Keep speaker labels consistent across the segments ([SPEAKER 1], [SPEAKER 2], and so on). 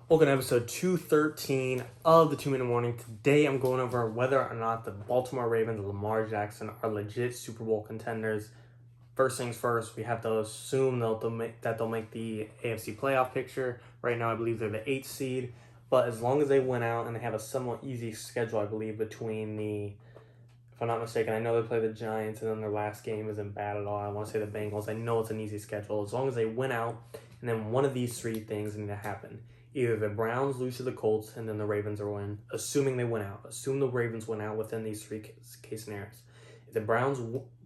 [SPEAKER 1] Welcome to episode 213 of the 2 Minute Warning. Today I'm going over whether or not the Baltimore Ravens and Lamar Jackson are legit Super Bowl contenders. First things first, we have to assume that they'll make the AFC playoff picture. Right now I believe they're the 8th seed, but as long as they win out and they have a somewhat easy schedule, I believe, between if I'm not mistaken, I know they play the Giants and then their last game isn't bad at all. I want to say the Bengals. I know it's an easy schedule. As long as they win out, and then one of these three things need to happen. Either the Browns lose to the Colts and then the Ravens are win, assuming they win out. Assume the Ravens win out within these three case scenarios. If the Browns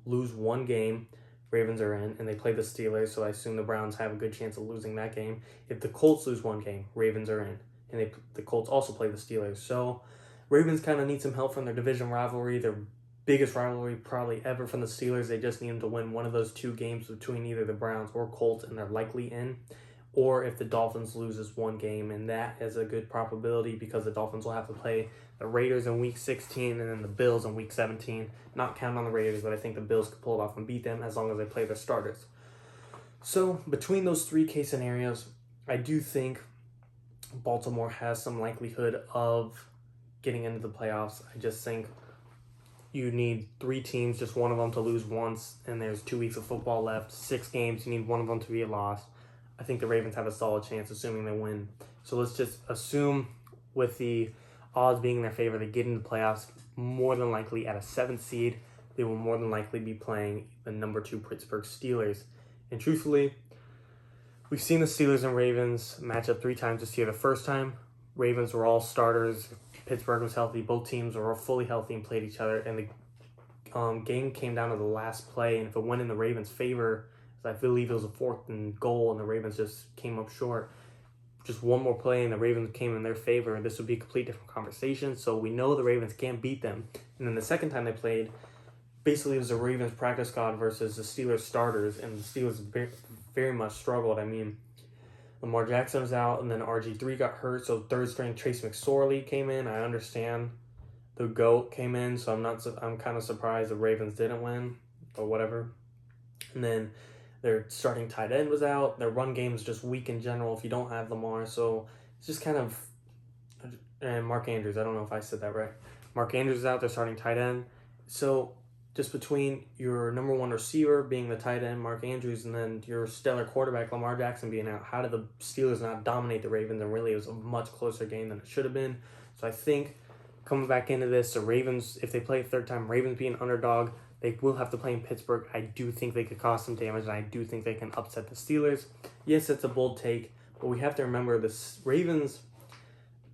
[SPEAKER 1] lose one game, Ravens are in, and they play the Steelers, so I assume the Browns have a good chance of losing that game. If the Colts lose one game, Ravens are in, and the Colts also play the Steelers. So Ravens kind of need some help from their division rivalry, their biggest rivalry probably ever from the Steelers. They just need them to win one of those two games between either the Browns or Colts, and they're likely in. Or if the Dolphins loses one game, and that is a good probability because the Dolphins will have to play the Raiders in Week 16 and then the Bills in Week 17. Not counting on the Raiders, but I think the Bills could pull it off and beat them as long as they play their starters. So between those three case scenarios, I do think Baltimore has some likelihood of getting into the playoffs. I just think you need three teams, just one of them to lose once, and there's 2 weeks of football left, 6 games, you need one of them to be a loss. I think the Ravens have a solid chance, assuming they win. So let's just assume, with the odds being in their favor, they get into the playoffs more than likely at a 7th seed. They will more than likely be playing the number 2 Pittsburgh Steelers. And truthfully, we've seen the Steelers and Ravens match up 3 times this year. The first time, Ravens were all starters. Pittsburgh was healthy. Both teams were fully healthy and played each other. And the game came down to the last play. And if it went in the Ravens' favor, I believe it was a 4th and goal, and the Ravens just came up short. Just one more play, and the Ravens came in their favor, and this would be a complete different conversation. So we know the Ravens can't beat them. And then the second time they played, basically it was the Ravens practice squad versus the Steelers starters, and the Steelers very, very much struggled. I mean, Lamar Jackson was out, and then RG3 got hurt, so third string Trace McSorley came in. I understand the GOAT came in, so I'm kind of surprised the Ravens didn't win, or whatever. And then their starting tight end was out. Their run game is just weak in general if you don't have Lamar. So it's just kind of... And Mark Andrews, I don't know if I said that right. Mark Andrews is out, their starting tight end. So just between your number 1 receiver being the tight end, Mark Andrews, and then your stellar quarterback, Lamar Jackson, being out, how did the Steelers not dominate the Ravens? And really, it was a much closer game than it should have been. So I think coming back into this, the Ravens, if they play a third time, Ravens being an underdog, they will have to play in Pittsburgh. I do think they could cause some damage, and I do think they can upset the Steelers. Yes, it's a bold take, but we have to remember the Ravens,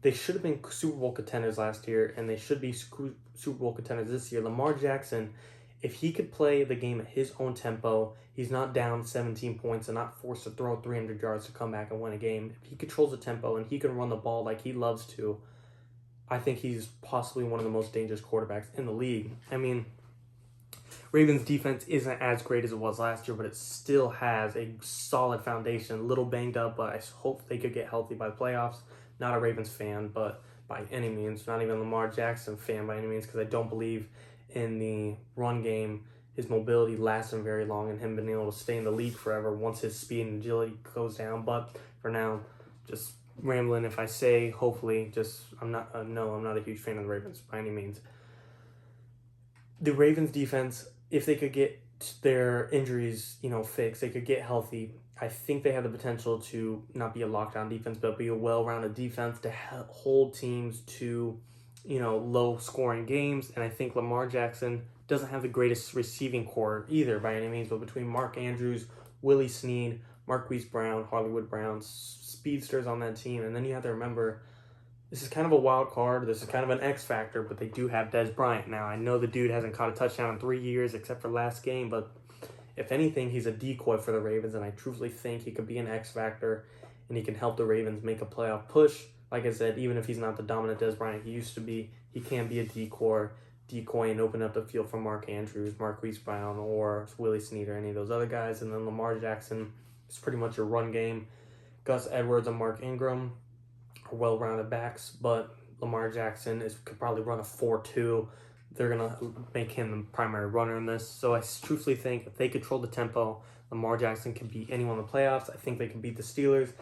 [SPEAKER 1] they should have been Super Bowl contenders last year, and they should be Super Bowl contenders this year. Lamar Jackson, if he could play the game at his own tempo, he's not down 17 points and not forced to throw 300 yards to come back and win a game. If he controls the tempo and he can run the ball like he loves to, I think he's possibly one of the most dangerous quarterbacks in the league. I mean, Ravens defense isn't as great as it was last year, but it still has a solid foundation. A little banged up, but I hope they could get healthy by the playoffs. Not a Ravens fan, but by any means. Not even a Lamar Jackson fan by any means, because I don't believe in the run game. His mobility lasts him very long, and him being able to stay in the league forever once his speed and agility goes down. But for now, just rambling. If I say hopefully, I'm not a huge fan of the Ravens by any means. The Ravens defense, if they could get their injuries, fixed, they could get healthy, I think they have the potential to not be a lockdown defense, but be a well-rounded defense to hold teams to, low-scoring games. And I think Lamar Jackson doesn't have the greatest receiving core either by any means, but between Mark Andrews, Willie Snead, Marquise Brown, Hollywood Brown, speedsters on that team, and then you have to remember, this is kind of a wild card. This is kind of an X factor, but they do have Dez Bryant now. I know the dude hasn't caught a touchdown in 3 years except for last game, but if anything, he's a decoy for the Ravens, and I truthfully think he could be an X factor, and he can help the Ravens make a playoff push. Like I said, even if he's not the dominant Dez Bryant he used to be, he can be a decoy and open up the field for Mark Andrews, Marquise Brown, or Willie Snead, or any of those other guys. And then Lamar Jackson is pretty much your run game. Gus Edwards and Mark Ingram are well-rounded backs, but Lamar Jackson could probably run a 4-2. They're going to make him the primary runner in this. So I truthfully think if they control the tempo, Lamar Jackson can beat anyone in the playoffs. I think they can beat the Steelers.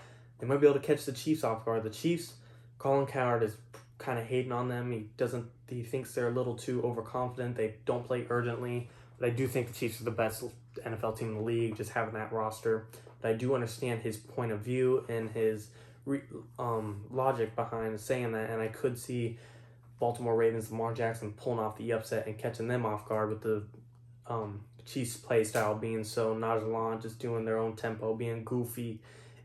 [SPEAKER 1] they might be able to catch the Chiefs off guard. The Chiefs, Colin Cowherd is kind of hating on them. He thinks they're a little too overconfident. They don't play urgently. But I do think the Chiefs are the best NFL team in the league, just having that roster. But I do understand his point of view and his logic behind saying that. And I could see Baltimore Ravens, Lamar Jackson pulling off the upset and catching them off guard with the Chiefs' play style being so nonchalant, just doing their own tempo, being goofy,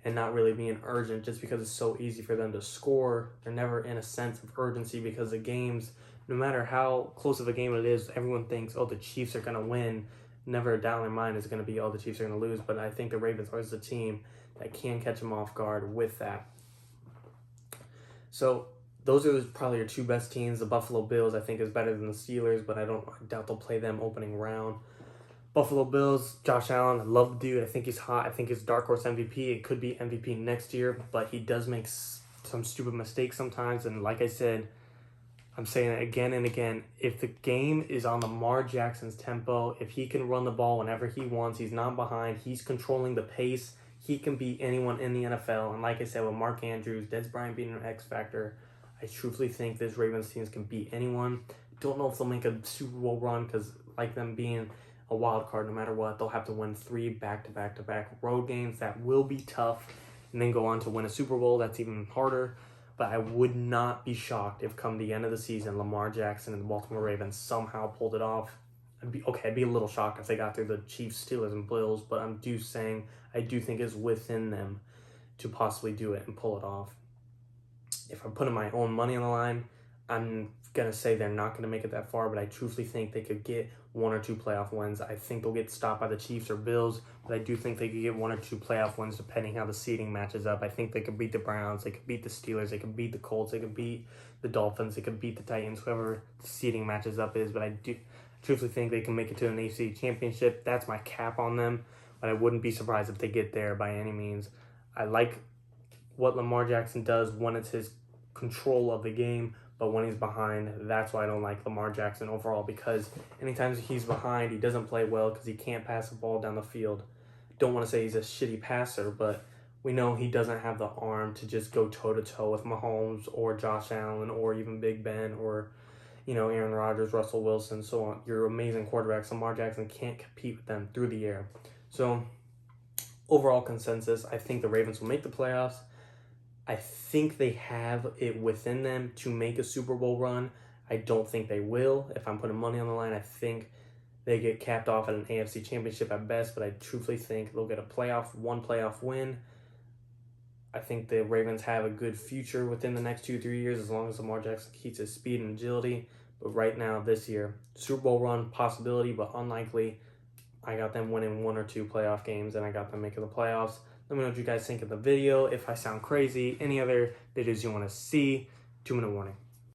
[SPEAKER 1] and not really being urgent just because it's so easy for them to score. They're never in a sense of urgency because the games, no matter how close of a game it is, everyone thinks, oh, the Chiefs are going to win. Never a doubt in their mind is going to be, oh, the Chiefs are going to lose. But I think the Ravens are the team that can catch them off guard with that. So those are probably your two best teams. The Buffalo Bills, I think, is better than the Steelers, but I doubt they'll play them opening round. Buffalo Bills, Josh Allen, I love the dude. I think he's hot. I think he's dark horse MVP. It could be MVP next year, but he does make some stupid mistakes sometimes. And like I said, I'm saying it again and again, if the game is on Lamar Jackson's tempo, if he can run the ball whenever he wants, he's not behind, he's controlling the pace, he can beat anyone in the NFL. And like I said, with Mark Andrews, Dez Bryant being an X factor, I truthfully think this Ravens team can beat anyone. Don't know if they'll make a Super Bowl run because like them being a wild card, no matter what, they'll have to win 3 back-to-back road games. That will be tough. And then go on to win a Super Bowl. That's even harder. But I would not be shocked if come the end of the season, Lamar Jackson and the Baltimore Ravens somehow pulled it off. I'd be a little shocked if they got through the Chiefs, Steelers, and Bills. But I do think it's within them to possibly do it and pull it off. If I'm putting my own money on the line, I'm going to say they're not going to make it that far, but I truthfully think they could get 1 or 2 playoff wins. I think they'll get stopped by the Chiefs or Bills, but I do think they could get 1 or 2 playoff wins depending how the seeding matches up. I think they could beat the Browns, they could beat the Steelers, they could beat the Colts, they could beat the Dolphins, they could beat the Titans, whoever the seeding matches up is, but I do truthfully think they can make it to an AFC championship. That's my cap on them, but I wouldn't be surprised if they get there by any means. I like what Lamar Jackson does when it's his control of the game, but when he's behind, that's why I don't like Lamar Jackson overall, because anytime he's behind, he doesn't play well because he can't pass the ball down the field. Don't want to say he's a shitty passer, but we know he doesn't have the arm to just go toe-to-toe with Mahomes or Josh Allen or even Big Ben or, Aaron Rodgers, Russell Wilson, so on. You're amazing quarterbacks. Lamar Jackson can't compete with them through the air. So, overall consensus, I think the Ravens will make the playoffs. I think they have it within them to make a Super Bowl run. I don't think they will. If I'm putting money on the line, I think they get capped off at an AFC championship at best, but I truthfully think they'll get one playoff win. I think the Ravens have a good future within the next 2-3 years as long as Lamar Jackson keeps his speed and agility. But right now, this year, Super Bowl run possibility, but unlikely. I got them winning 1 or 2 playoff games, and I got them making the playoffs. Let me know what you guys think of the video. If I sound crazy, any other videos you want to see, 2-minute warning.